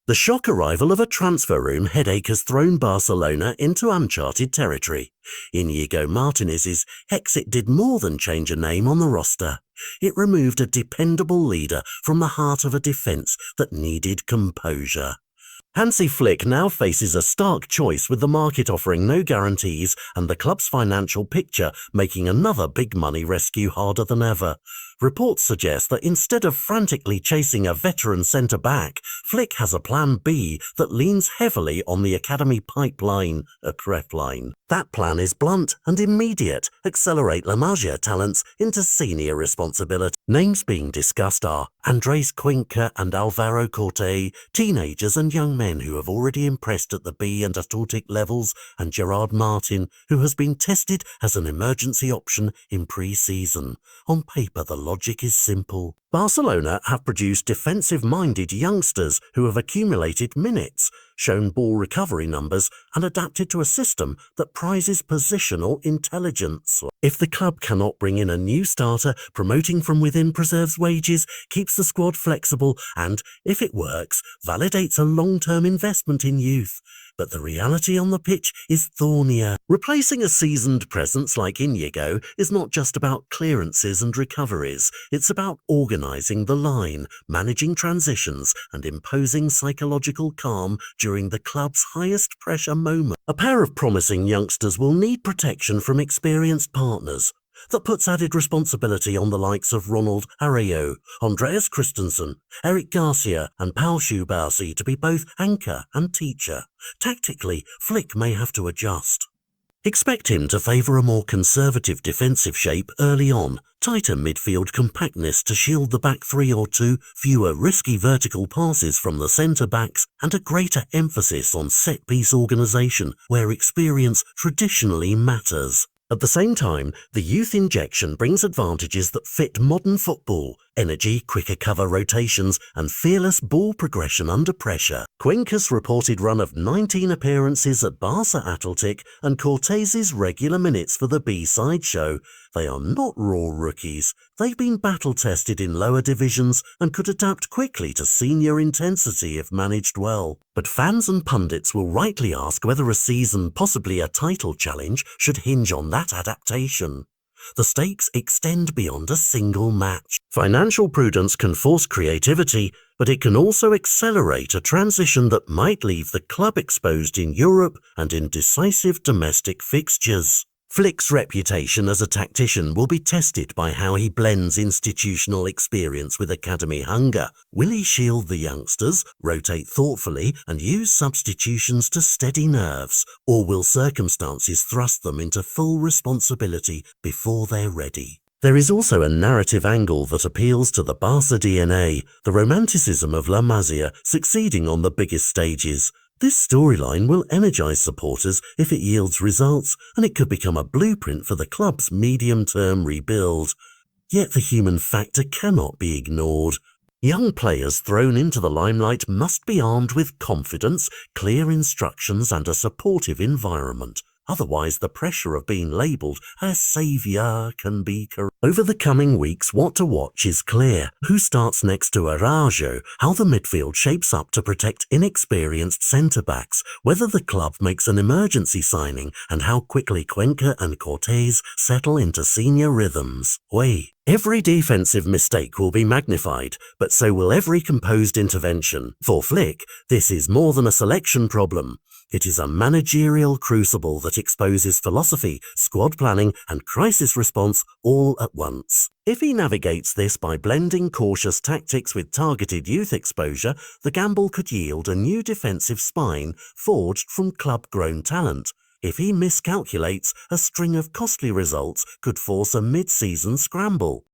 The shock arrival of a transfer room headache has thrown Barcelona into uncharted territory. Inigo Martinez's exit did more than change a name on the roster. It removed a dependable leader from the heart of a defence that needed composure. Hansi Flick now faces a stark choice, with the market offering no guarantees and the club's financial picture making another big money rescue harder than ever. Reports suggest that instead of frantically chasing a veteran centre-back, Flick has a plan B that leans heavily on the academy pipeline, a crep line. That plan is blunt and immediate: accelerate La Masia talents into senior responsibility. Names being discussed are Andres Cuenca and Alvaro Corte, teenagers and young men who have already impressed at the B and Atlantic levels, and Gerard Martin, who has been tested as an emergency option in pre-season. On paper, the logic is simple. Barcelona have produced defensive-minded youngsters who have accumulated minutes, shown ball recovery numbers, and adapted to a system that prizes positional intelligence. If the club cannot bring in a new starter, promoting from within preserves wages, keeps the squad flexible, and, if it works, validates a long-term investment in youth. But the reality on the pitch is thornier. Replacing a seasoned presence like Inigo is not just about clearances and recoveries. It's about organising the line, managing transitions, and imposing psychological calm during the club's highest pressure moment. A pair of promising youngsters will need protection from experienced partners. That puts added responsibility on the likes of Ronald Araujo, Andreas Christensen, Eric Garcia and Paul Schubausi to be both anchor and teacher. Tactically, Flick may have to adjust. Expect him to favour a more conservative defensive shape early on, tighter midfield compactness to shield the back three or two, fewer risky vertical passes from the centre-backs, and a greater emphasis on set-piece organisation, where experience traditionally matters. At the same time, the youth injection brings advantages that fit modern football: energy, quicker cover rotations, and fearless ball progression under pressure. Cuenca's reported run of 19 appearances at Barca Atlantic and Cortez's regular minutes for the B-side show they are not raw rookies. They've been battle-tested in lower divisions and could adapt quickly to senior intensity if managed well. But fans and pundits will rightly ask whether a season, possibly a title challenge, should hinge on that adaptation. The stakes extend beyond a single match. Financial prudence can force creativity, but it can also accelerate a transition that might leave the club exposed in Europe and in decisive domestic fixtures. Flick's reputation as a tactician will be tested by how he blends institutional experience with academy hunger. Will he shield the youngsters, rotate thoughtfully, and use substitutions to steady nerves, or will circumstances thrust them into full responsibility before they're ready? There is also a narrative angle that appeals to the Barca DNA, the romanticism of La Masia succeeding on the biggest stages. This storyline will energise supporters if it yields results, and it could become a blueprint for the club's medium-term rebuild. Yet the human factor cannot be ignored. Young players thrown into the limelight must be armed with confidence, clear instructions, and a supportive environment. Otherwise, the pressure of being labelled a saviour can be corrosive. Over the coming weeks, what to watch is clear: who starts next to Araujo, how the midfield shapes up to protect inexperienced centre-backs, whether the club makes an emergency signing, and how quickly Cuenca and Cortez settle into senior rhythms. Every defensive mistake will be magnified, but so will every composed intervention. For Flick, this is more than a selection problem. It is a managerial crucible that exposes philosophy, squad planning, and crisis response all at once. If he navigates this by blending cautious tactics with targeted youth exposure, the gamble could yield a new defensive spine forged from club-grown talent. If he miscalculates, a string of costly results could force a mid-season scramble.